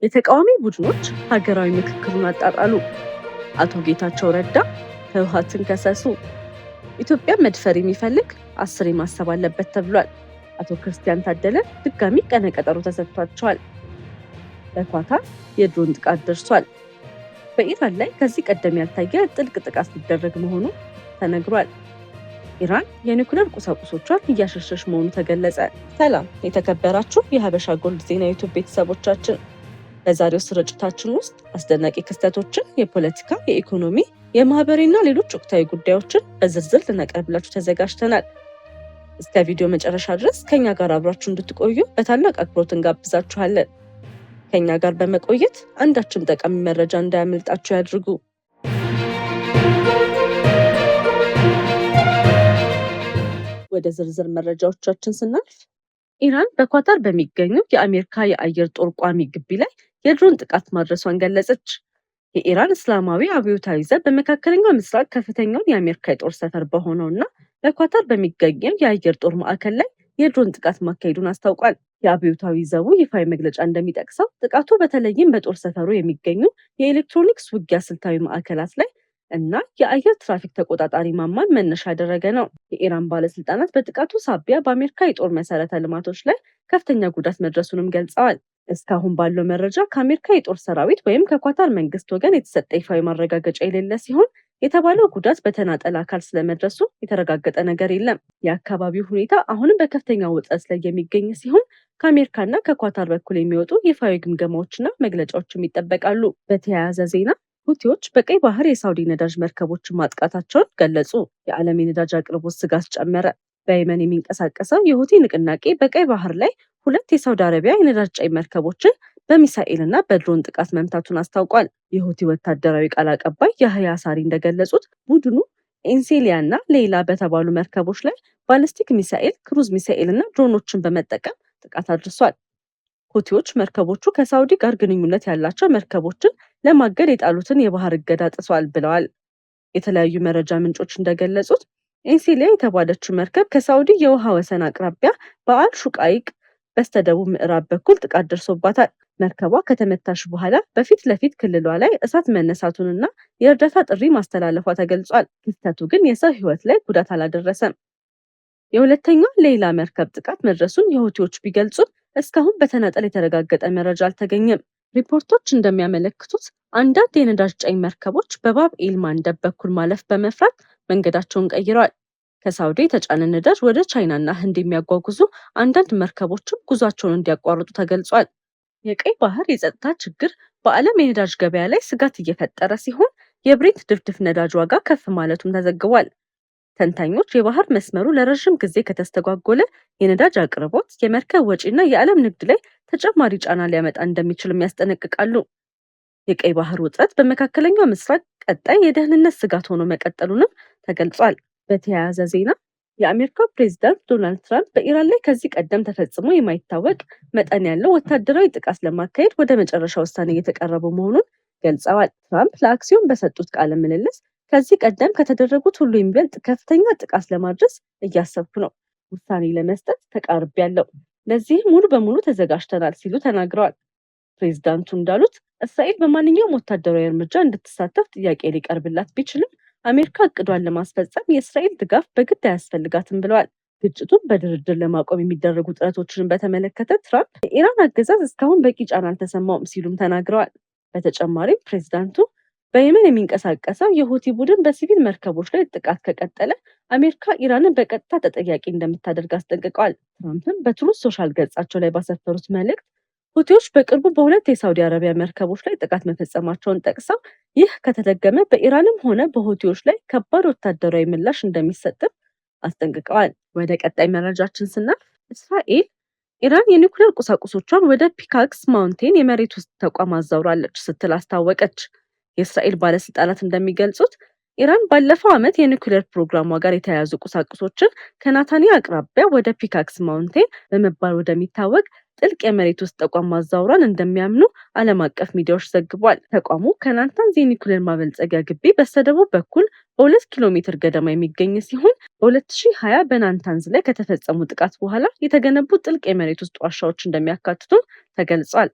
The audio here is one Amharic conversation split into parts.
የተቃዋሚ ቡድኖች ሀገራዊ ምክክሩን አጣጣሉ። አቶ ጌታቸው ረዳ ህወሓትን ከሰሱ። ኢትዮጵያን መድፈር የሚፈልግ 10 ማሰብ አለበት ተብሏል። አቶ ክርስቲያን ታደለ ድጋሚ ቀነ ቀጠሮ ተሰጥቷቸዋል። በኳታር የድሮን ጥቃት ደርሷል። በኢራን ላይ ከዚህ ቀደም ያልታየ ጥልቅ ጥቃት ሊደረግ መሆኑ ተነግሯል። ኢራን የኒውክሌር ቁሳቁሶቿን እያሸሸች መሆኑ ተገለጸ። ሰላም የተከበራችሁ የሀበሻ ጎልድ ዜና ዩቲዩብ ቤተሰቦቻችን፣ በዛሬው ስርጭታችን ውስጥ አስደናቂ ክስተቶችን፣ የፖለቲካ፣ የኢኮኖሚ፣ የማህበራዊና ሌሎች ወቅታዊ ጉዳዮችን በዝርዝር ልናቀርብላችሁ ተዘጋጅተናል። እስከ ቪዲዮ መጨረሻ ድረስ ከኛ ጋር አብራችሁ እንድትቆዩ በታላቅ አክብሮት እንጋብዛችኋለን። ከኛ ጋር በመቆየት አንዳችም ጠቃሚ መረጃ እንዳያመልጣችሁ ያድርጉ። ወደ ዝርዝር መረጃዎቻችን ስናልፍ ኢራን በኳታር በሚገኘው የአሜሪካ የአየር ጦር ቋሚ ግቢ ላይ የድሮን ጥቃት ማድረሷን ገለጸች። የኢራን እስላማዊ አብዮታዊ ዘብ በመካከለኛው ምስራቅ ከፍተኛውን የአሜሪካ የጦር ሰፈር በሆነውና በኳታር በሚገኘው የአየር ጦር ማዕከል ላይ የድሮን ጥቃት ማካሄዱን አስታውቋል። የአብዮታዊ ዘቡ ይፋዊ መግለጫ እንደሚጠቅሰው ጥቃቱ በተለይም በጦር ሰፈሩ የሚገኙ የኤሌክትሮኒክስ ውጊያ ስልታዊ ማዕከላት ላይ እና የአየር ትራፊክ ተቆጣጣሪ ማማን መነሻ ያደረገ ነው። የኢራን ባለስልጣናት በጥቃቱ ሳቢያ በአሜሪካ የጦር መሰረተ ልማቶች ላይ ከፍተኛ ጉዳት መድረሱንም ገልጸዋል። እስካሁን ባለው መረጃ ከአሜሪካ የጦር ሰራዊት ወይም ከኳታር መንግስት ወገን የተሰጠ ይፋዊ ማረጋገጫ የሌለ ሲሆን የተባለው ጉዳት በተናጠል አካል ስለመድረሱ የተረጋገጠ ነገር የለም። የአካባቢው ሁኔታ አሁንም በከፍተኛ ውጥረት ላይ የሚገኝ ሲሆን ከአሜሪካና ከኳታር በኩል የሚወጡ ይፋዊ ግምገማዎችና መግለጫዎችም ይጠበቃሉ። በተያያዘ ዜና ሁቲዎች በቀይ ባህር የሳውዲ ነዳጅ መርከቦችን ማጥቃታቸውን ገለጹ። የዓለም የነዳጅ አቅርቦት ስጋት ጨመረ። በየመን የሚንቀሳቀሰው የሁቲ ንቅናቄ በቀይ ባህር ላይ 2 የሳውዲ አረቢያ የነዳጅ ጫኝ መርከቦችን በሚሳኤልና በድሮን ጥቃት መምታቱን አስታውቋል። የሁቲ ወታደራዊ ቃል አቀባይ ያህያ ሳሪ እንደገለጹት ቡድኑ ኤንሴሊያና ሌላ በተባሉ መርከቦች ላይ ባሊስቲክ ሚሳኤል፣ ክሩዝ ሚሳኤልና ድሮኖችን በመጠቀም ጥቃት አድርሷል። ሁቲዎች መርከቦቹ ከሳውዲ ጋር ግንኙነት ያላቸው መርከቦችን ለማገድ የጣሉትን የባህር እገዳ ጥሷል ብለዋል። የተለያዩ መረጃ ምንጮች እንደገለጹት ኤንሴሊያ የተባለችው መርከብ ከሳውዲ የውሃ ወሰን አቅራቢያ በአል ሹቃይቅ በስተደቡብ ምዕራብ በኩል ጥቃት ደርሶባታል። መርከቧ ከተመታሽ በኋላ በፊት ለፊት ክልሏ ላይ እሳት መነሳቱንና የእርዳታ ጥሪ ማስተላለፏ ተገልጿል። ክስተቱ ግን የሰው ሕይወት ላይ ጉዳት አላደረሰም። የሁለተኛው ሌላ መርከብ ጥቃት መድረሱን የሁቲዎች ቢገልጹም እስካሁን በተናጠል የተረጋገጠ መረጃ አልተገኘም። ሪፖርቶች እንደሚያመለክቱት አንዳንድ የነዳጅ ጫኝ መርከቦች በባብ ኤል ማንደብ በኩል ማለፍ በመፍራት መንገዳቸውን ቀይረዋል። ከሳውዲ የተጫነ ነዳጅ ወደ ቻይናና ህንድ የሚያጓጉዙ አንዳንድ መርከቦችም ጉዟቸውን እንዲያቋርጡ ተገልጿል። የቀይ ባህር የጸጥታ ችግር በዓለም የነዳጅ ገበያ ላይ ስጋት እየፈጠረ ሲሆን የብሬንት ድፍድፍ ነዳጅ ዋጋ ከፍ ማለቱም ተዘግቧል። ተንታኞች የባህር መስመሩ ለረዥም ጊዜ ከተስተጓጎለ የነዳጅ አቅርቦት፣ የመርከብ ወጪና የዓለም ንግድ ላይ ተጨማሪ ጫና ሊያመጣ እንደሚችልም ያስጠነቅቃሉ። የቀይ ባህር ውጥረት በመካከለኛው ምስራቅ ቀጣይ የደህንነት ስጋት ሆኖ መቀጠሉንም ተገልጿል። በተያያዘ ዜና የአሜሪካው ፕሬዝዳንት ዶናልድ ትራምፕ በኢራን ላይ ከዚህ ቀደም ተፈጽሞ የማይታወቅ መጠን ያለው ወታደራዊ ጥቃት ለማካሄድ ወደ መጨረሻ ውሳኔ እየተቀረቡ መሆኑን ገልጸዋል። ትራምፕ ለአክሲዮን በሰጡት ቃለ ምልልስ ከዚህ ቀደም ከተደረጉት ሁሉ የሚበልጥ ከፍተኛ ጥቃት ለማድረስ እያሰብኩ ነው፣ ውሳኔ ለመስጠት ተቃርቤያለሁ፣ ለዚህም ሙሉ በሙሉ ተዘጋጅተናል ሲሉ ተናግረዋል። ፕሬዝዳንቱ እንዳሉት እስራኤል በማንኛውም ወታደራዊ እርምጃ እንድትሳተፍ ጥያቄ ሊቀርብላት ቢችልም አሜሪካ እቅዷን ለማስፈጸም የእስራኤል ድጋፍ በግድ አያስፈልጋትም ብለዋል። ግጭቱን በድርድር ለማቆም የሚደረጉ ጥረቶችን በተመለከተ ትራምፕ የኢራን አገዛዝ እስካሁን በቂ ጫና አልተሰማውም ሲሉም ተናግረዋል። በተጨማሪም ፕሬዝዳንቱ በየመን የሚንቀሳቀሰው የሁቲ ቡድን በሲቪል መርከቦች ላይ ጥቃት ከቀጠለ አሜሪካ ኢራንን በቀጥታ ተጠያቂ እንደምታደርግ አስጠንቅቀዋል። ትራምፕም በትሩዝ ሶሻል ገጻቸው ላይ ባሰፈሩት መልእክት ሁቲዎች በቅርቡ በ2 የሳውዲ አረቢያ መርከቦች ላይ ጥቃት መፈጸማቸውን ጠቅሰው ይህ ከተደገመ በኢራንም ሆነ በሁቲዎች ላይ ከባድ ወታደራዊ ምላሽ እንደሚሰጥም አስጠንቅቀዋል። ወደ ቀጣይ መረጃችን ስናልፍ እስራኤል ኢራን የኒውክሌር ቁሳቁሶቿን ወደ ፒካክስ ማውንቴን የመሬት ውስጥ ተቋም አዛውራለች ስትል አስታወቀች። የእስራኤል ባለስልጣናት እንደሚገልጹት ኢራን ባለፈው ዓመት የኒውክሌር ፕሮግራሟ ጋር የተያያዙ ቁሳቁሶችን ከናታንያ አቅራቢያ ወደ ፒካክስ ማውንቴን በመባል ወደሚታወቅ ጥልቅ የመሬት ውስጥ ተቋም ማዛውራን እንደሚያምኑ ዓለም አቀፍ ሚዲያዎች ዘግቧል። ተቋሙ ከናታንዝ የኒውክሌር ማበልጸጊያ ግቢ በስተደቡብ በኩል በ2 ኪሎ ሜትር ገደማ የሚገኝ ሲሆን በ2020 በናታንዝ ላይ ከተፈጸሙ ጥቃት በኋላ የተገነቡ ጥልቅ የመሬት ውስጥ ዋሻዎች እንደሚያካትቱ ተገልጿል።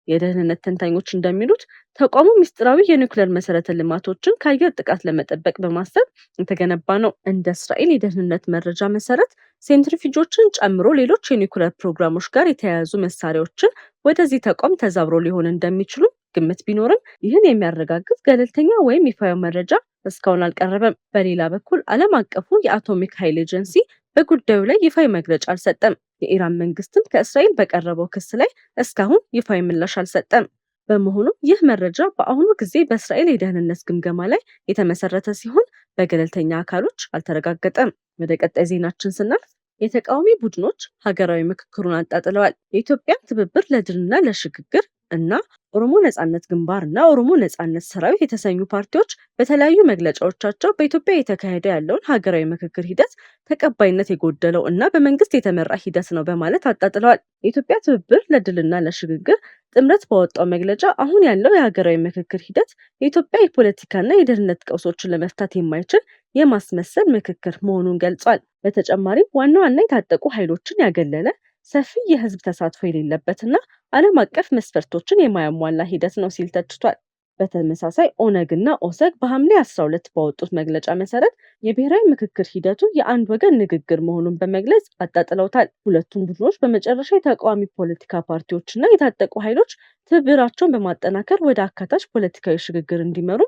የደህንነት ተንታኞች እንደሚሉት ተቋሙ ምስጢራዊ የኒውክሌር መሰረተ ልማቶችን ከአየር ጥቃት ለመጠበቅ በማሰብ የተገነባ ነው። እንደ እስራኤል የደህንነት መረጃ መሰረት ሴንትሪፊጆችን ጨምሮ ሌሎች የኒውክሌር ፕሮግራሞች ጋር የተያያዙ መሳሪያዎችን ወደዚህ ተቋም ተዛብሮ ሊሆን እንደሚችሉ ግምት ቢኖርም ይህን የሚያረጋግጥ ገለልተኛ ወይም ይፋዊ መረጃ እስካሁን አልቀረበም። በሌላ በኩል ዓለም አቀፉ የአቶሚክ ኃይል ኤጀንሲ በጉዳዩ ላይ ይፋዊ መግለጫ አልሰጠም። የኢራን መንግስትም ከእስራኤል በቀረበው ክስ ላይ እስካሁን ይፋዊ ምላሽ አልሰጠም። በመሆኑም ይህ መረጃ በአሁኑ ጊዜ በእስራኤል የደህንነት ግምገማ ላይ የተመሰረተ ሲሆን በገለልተኛ አካሎች አልተረጋገጠም። ወደ ቀጣይ ዜናችን ስናልፍ የተቃዋሚ ቡድኖች ሀገራዊ ምክክሩን አጣጥለዋል። የኢትዮጵያ ትብብር ለድልና ለሽግግር እና ኦሮሞ ነጻነት ግንባር እና ኦሮሞ ነጻነት ሰራዊት የተሰኙ ፓርቲዎች በተለያዩ መግለጫዎቻቸው በኢትዮጵያ የተካሄደ ያለውን ሀገራዊ ምክክር ሂደት ተቀባይነት የጎደለው እና በመንግስት የተመራ ሂደት ነው በማለት አጣጥለዋል። የኢትዮጵያ ትብብር ለድልና ለሽግግር ጥምረት ባወጣው መግለጫ አሁን ያለው የሀገራዊ ምክክር ሂደት የኢትዮጵያ የፖለቲካና የደህንነት ቀውሶችን ለመፍታት የማይችል የማስመሰል ምክክር መሆኑን ገልጿል። በተጨማሪም ዋና ዋና የታጠቁ ኃይሎችን ያገለለ ሰፊ የህዝብ ተሳትፎ የሌለበትና ዓለም አቀፍ መስፈርቶችን የማያሟላ ሂደት ነው ሲል ተችቷል። በተመሳሳይ ኦነግና ኦሰግ በሐምሌ 12 ባወጡት መግለጫ መሰረት የብሔራዊ ምክክር ሂደቱ የአንድ ወገን ንግግር መሆኑን በመግለጽ አጣጥለውታል። ሁለቱም ቡድኖች በመጨረሻ የተቃዋሚ ፖለቲካ ፓርቲዎችና የታጠቁ ኃይሎች ትብብራቸውን በማጠናከር ወደ አካታች ፖለቲካዊ ሽግግር እንዲመሩ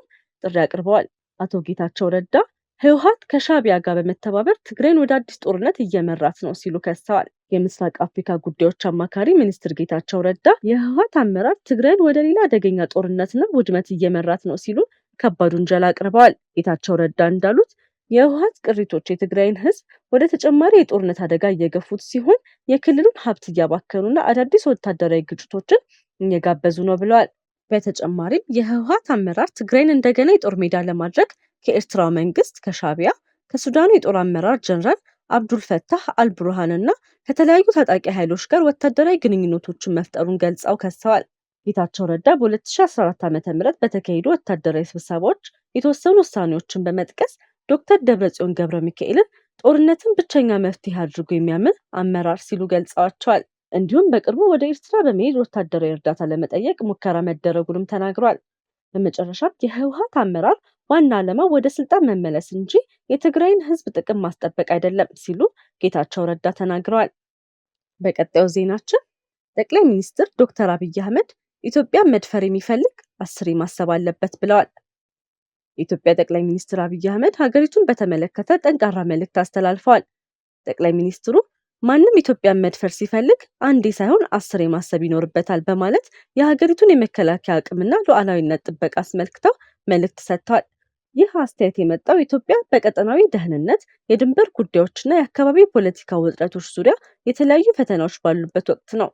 ጥሪ አቅርበዋል። አቶ ጌታቸው ረዳ ህወሓት ከሻዕቢያ ጋር በመተባበር ትግራይን ወደ አዲስ ጦርነት እየመራት ነው ሲሉ ከሰዋል። የምስራቅ አፍሪካ ጉዳዮች አማካሪ ሚኒስትር ጌታቸው ረዳ የህወሓት አመራር ትግራይን ወደ ሌላ አደገኛ ጦርነትና ውድመት እየመራት ነው ሲሉ ከባድ ውንጀላ አቅርበዋል። ጌታቸው ረዳ እንዳሉት የህወሓት ቅሪቶች የትግራይን ህዝብ ወደ ተጨማሪ የጦርነት አደጋ እየገፉት ሲሆን የክልሉን ሀብት እያባከኑና አዳዲስ ወታደራዊ ግጭቶችን እየጋበዙ ነው ብለዋል። በተጨማሪም የህወሓት አመራር ትግራይን እንደገና የጦር ሜዳ ለማድረግ ከኤርትራ መንግስት፣ ከሻዕቢያ፣ ከሱዳኑ የጦር አመራር ጀነራል አብዱል ፈታህ አልቡርሃን እና ከተለያዩ ታጣቂ ኃይሎች ጋር ወታደራዊ ግንኙነቶችን መፍጠሩን ገልጸው ከሰዋል። ጌታቸው ረዳ በ2014 ዓ.ም በተካሄዱ ወታደራዊ ስብሰባዎች የተወሰኑ ውሳኔዎችን በመጥቀስ ዶክተር ደብረጽዮን ገብረ ሚካኤልን ጦርነትን ብቸኛ መፍትሄ አድርጎ የሚያምን አመራር ሲሉ ገልጸዋቸዋል። እንዲሁም በቅርቡ ወደ ኤርትራ በመሄድ ወታደራዊ እርዳታ ለመጠየቅ ሙከራ መደረጉንም ተናግሯል። በመጨረሻም የህወሓት አመራር ዋና ዓላማ ወደ ስልጣን መመለስ እንጂ የትግራይን ህዝብ ጥቅም ማስጠበቅ አይደለም ሲሉ ጌታቸው ረዳ ተናግረዋል። በቀጣዩ ዜናችን ጠቅላይ ሚኒስትር ዶክተር አብይ አህመድ ኢትዮጵያን መድፈር የሚፈልግ 10 ማሰብ አለበት ብለዋል። የኢትዮጵያ ጠቅላይ ሚኒስትር አብይ አህመድ ሀገሪቱን በተመለከተ ጠንካራ መልእክት አስተላልፈዋል። ጠቅላይ ሚኒስትሩ ማንም ኢትዮጵያን መድፈር ሲፈልግ አንዴ ሳይሆን 10 ማሰብ ይኖርበታል በማለት የሀገሪቱን የመከላከያ አቅምና ሉዓላዊነት ጥበቃ አስመልክተው መልእክት ሰጥተዋል። ይህ አስተያየት የመጣው ኢትዮጵያ በቀጠናዊ ደህንነት፣ የድንበር ጉዳዮችና የአካባቢ ፖለቲካ ውጥረቶች ዙሪያ የተለያዩ ፈተናዎች ባሉበት ወቅት ነው።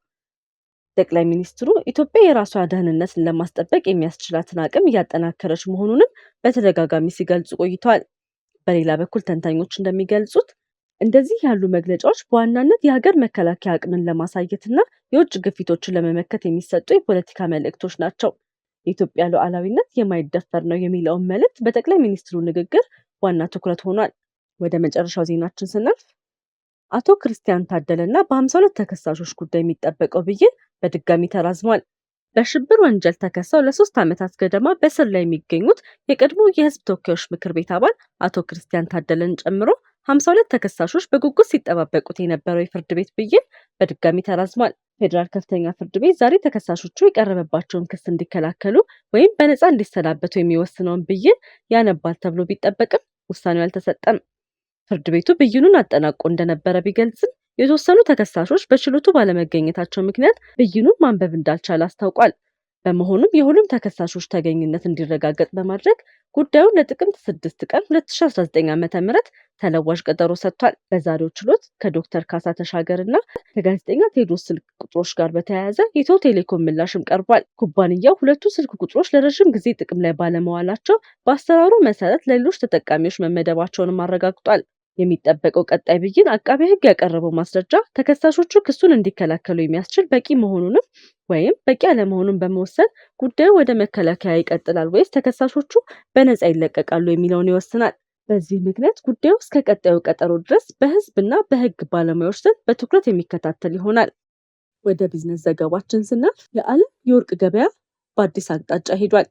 ጠቅላይ ሚኒስትሩ ኢትዮጵያ የራሷ ደህንነትን ለማስጠበቅ የሚያስችላትን አቅም እያጠናከረች መሆኑንም በተደጋጋሚ ሲገልጹ ቆይተዋል። በሌላ በኩል ተንታኞች እንደሚገልጹት እንደዚህ ያሉ መግለጫዎች በዋናነት የሀገር መከላከያ አቅምን ለማሳየትና የውጭ ግፊቶችን ለመመከት የሚሰጡ የፖለቲካ መልእክቶች ናቸው። የኢትዮጵያ ሉዓላዊነት የማይደፈር ነው የሚለውን መልእክት በጠቅላይ ሚኒስትሩ ንግግር ዋና ትኩረት ሆኗል። ወደ መጨረሻው ዜናችን ስናልፍ አቶ ክርስቲያን ታደለና በ52 ተከሳሾች ጉዳይ የሚጠበቀው ብይን በድጋሚ ተራዝሟል። በሽብር ወንጀል ተከሰው ለ3 ዓመታት ገደማ በስር ላይ የሚገኙት የቀድሞ የህዝብ ተወካዮች ምክር ቤት አባል አቶ ክርስቲያን ታደለን ጨምሮ 52 ተከሳሾች በጉጉት ሲጠባበቁት የነበረው የፍርድ ቤት ብይን በድጋሚ ተራዝሟል። ፌዴራል ከፍተኛ ፍርድ ቤት ዛሬ ተከሳሾቹ የቀረበባቸውን ክስ እንዲከላከሉ ወይም በነፃ እንዲሰናበቱ የሚወስነውን ብይን ያነባል ተብሎ ቢጠበቅም ውሳኔው አልተሰጠም። ፍርድ ቤቱ ብይኑን አጠናቆ እንደነበረ ቢገልጽም የተወሰኑ ተከሳሾች በችሎቱ ባለመገኘታቸው ምክንያት ብይኑን ማንበብ እንዳልቻለ አስታውቋል። በመሆኑም የሁሉም ተከሳሾች ተገኝነት እንዲረጋገጥ በማድረግ ጉዳዩን ለጥቅምት 6 ቀን 2019 ዓ.ም ተለዋጭ ቀጠሮ ሰጥቷል። በዛሬው ችሎት ከዶክተር ካሳ ተሻገር እና ከጋዜጠኛ ቴዎድሮስ ስልክ ቁጥሮች ጋር በተያያዘ ኢትዮ ቴሌኮም ምላሽም ቀርቧል። ኩባንያው ሁለቱ ስልክ ቁጥሮች ለረዥም ጊዜ ጥቅም ላይ ባለመዋላቸው በአሰራሩ መሰረት ለሌሎች ተጠቃሚዎች መመደባቸውንም አረጋግጧል። የሚጠበቀው ቀጣይ ብይን አቃቤ ሕግ ያቀረበው ማስረጃ ተከሳሾቹ ክሱን እንዲከላከሉ የሚያስችል በቂ መሆኑንም ወይም በቂ አለመሆኑን በመወሰን ጉዳዩ ወደ መከላከያ ይቀጥላል ወይስ ተከሳሾቹ በነፃ ይለቀቃሉ የሚለውን ይወስናል። በዚህ ምክንያት ጉዳዩ እስከ ቀጣዩ ቀጠሮ ድረስ በሕዝብና በሕግ ባለሙያዎች ዘንድ በትኩረት የሚከታተል ይሆናል። ወደ ቢዝነስ ዘገባችን ስናልፍ የዓለም የወርቅ ገበያ በአዲስ አቅጣጫ ሄዷል።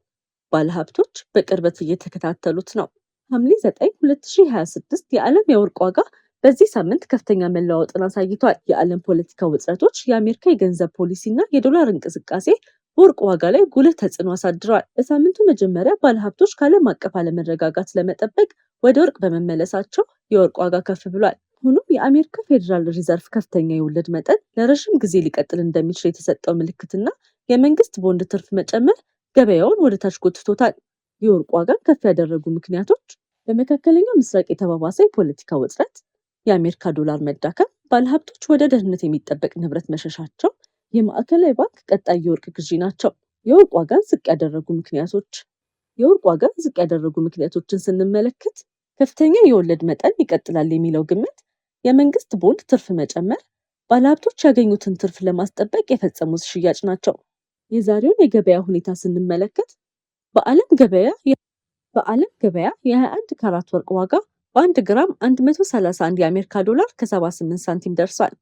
ባለሀብቶች በቅርበት እየተከታተሉት ነው። ሐምሌ 9 2026 የዓለም የወርቅ ዋጋ በዚህ ሳምንት ከፍተኛ መለዋወጥን አሳይቷል። የዓለም ፖለቲካ ውጥረቶች፣ የአሜሪካ የገንዘብ ፖሊሲ እና የዶላር እንቅስቃሴ በወርቅ ዋጋ ላይ ጉልህ ተጽዕኖ አሳድረዋል። በሳምንቱ መጀመሪያ ባለሀብቶች ከዓለም አቀፍ አለመረጋጋት ለመጠበቅ ወደ ወርቅ በመመለሳቸው የወርቅ ዋጋ ከፍ ብሏል። ሆኖም የአሜሪካ ፌዴራል ሪዘርቭ ከፍተኛ የወለድ መጠን ለረዥም ጊዜ ሊቀጥል እንደሚችል የተሰጠው ምልክትና የመንግስት ቦንድ ትርፍ መጨመር ገበያውን ወደ ታች ጎትቶታል። የወርቅ ዋጋን ከፍ ያደረጉ ምክንያቶች በመካከለኛው ምስራቅ የተባባሰ የፖለቲካ ውጥረት፣ የአሜሪካ ዶላር መዳከም፣ ባለሀብቶች ወደ ደህንነት የሚጠበቅ ንብረት መሸሻቸው፣ የማዕከላዊ ባንክ ቀጣይ የወርቅ ግዢ ናቸው። የወርቅ ዋጋን ዝቅ ያደረጉ ምክንያቶችን ስንመለከት ከፍተኛ የወለድ መጠን ይቀጥላል የሚለው ግምት፣ የመንግስት ቦንድ ትርፍ መጨመር፣ ባለሀብቶች ያገኙትን ትርፍ ለማስጠበቅ የፈጸሙት ሽያጭ ናቸው። የዛሬውን የገበያ ሁኔታ ስንመለከት በዓለም ገበያ የ21 ካራት ወርቅ ዋጋ በ1 ግራም 131 የአሜሪካ ዶላር ከ78 ሳንቲም ደርሷል።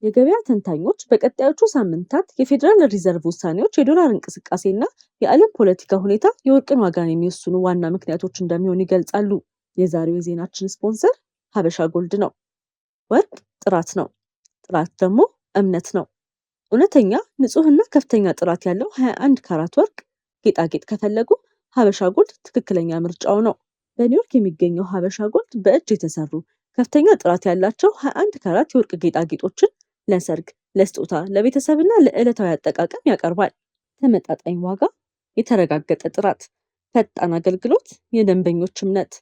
የገበያ ተንታኞች በቀጣዮቹ ሳምንታት የፌዴራል ሪዘርቭ ውሳኔዎች፣ የዶላር እንቅስቃሴና የዓለም ፖለቲካ ሁኔታ የወርቅን ዋጋን የሚወስኑ ዋና ምክንያቶች እንደሚሆኑ ይገልጻሉ። የዛሬው የዜናችን ስፖንሰር ሀበሻ ጎልድ ነው። ወርቅ ጥራት ነው፣ ጥራት ደግሞ እምነት ነው። እውነተኛ ንጹህና ከፍተኛ ጥራት ያለው 21 ካራት ወርቅ ጌጣጌጥ ከፈለጉ ሀበሻ ጎልድ ትክክለኛ ምርጫው ነው። በኒውዮርክ የሚገኘው ሀበሻ ጎልድ በእጅ የተሰሩ ከፍተኛ ጥራት ያላቸው 21 ካራት የወርቅ ጌጣጌጦችን ለሰርግ፣ ለስጦታ፣ ለቤተሰብና ለዕለታዊ አጠቃቀም ያቀርባል። ተመጣጣኝ ዋጋ፣ የተረጋገጠ ጥራት፣ ፈጣን አገልግሎት፣ የደንበኞች እምነት።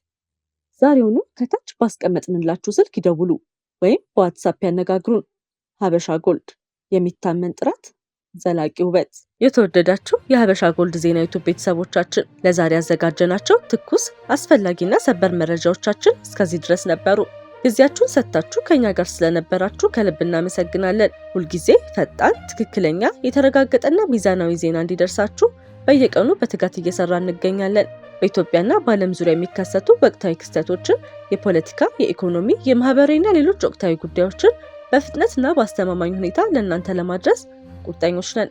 ዛሬውኑ ከታች ባስቀመጥንላችሁ ስልክ ይደውሉ ወይም በዋትሳፕ ያነጋግሩን። ሀበሻ ጎልድ፣ የሚታመን ጥራት፣ ዘላቂ ውበት። የተወደዳችሁ የሀበሻ ጎልድ ዜና ዩቲዩብ ቤተሰቦቻችን ለዛሬ ያዘጋጀናቸው ትኩስ አስፈላጊና ሰበር መረጃዎቻችን እስከዚህ ድረስ ነበሩ። ጊዜያችሁን ሰጥታችሁ ከኛ ጋር ስለነበራችሁ ከልብ እናመሰግናለን። ሁልጊዜ ፈጣን፣ ትክክለኛ፣ የተረጋገጠና ሚዛናዊ ዜና እንዲደርሳችሁ በየቀኑ በትጋት እየሰራ እንገኛለን። በኢትዮጵያና በዓለም ዙሪያ የሚከሰቱ ወቅታዊ ክስተቶችን፣ የፖለቲካ፣ የኢኮኖሚ፣ የማህበራዊና ሌሎች ወቅታዊ ጉዳዮችን በፍጥነትና በአስተማማኝ ሁኔታ ለእናንተ ለማድረስ ቁርጠኞች ነን።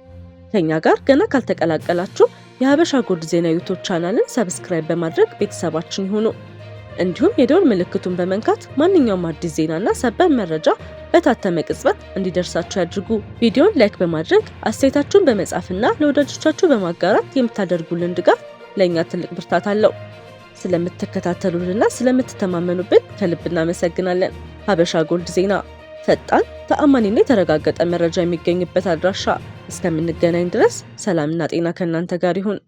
ከኛ ጋር ገና ካልተቀላቀላችሁ የሀበሻ ጎልድ ዜና ዩቲዩብ ቻናልን ሰብስክራይብ በማድረግ ቤተሰባችን ይሁኑ። እንዲሁም የደወል ምልክቱን በመንካት ማንኛውም አዲስ ዜናና ሰበር መረጃ በታተመ ቅጽበት እንዲደርሳችሁ ያድርጉ። ቪዲዮን ላይክ በማድረግ አስተያየታችሁን በመጻፍና ለወዳጆቻችሁ በማጋራት የምታደርጉልን ድጋፍ ለእኛ ትልቅ ብርታት አለው። ስለምትከታተሉንና ስለምትተማመኑብን ከልብ እናመሰግናለን። ሀበሻ ጎልድ ዜና፣ ፈጣን፣ ተአማኒና የተረጋገጠ መረጃ የሚገኝበት አድራሻ። እስከምንገናኝ ድረስ ሰላምና ጤና ከእናንተ ጋር ይሁን።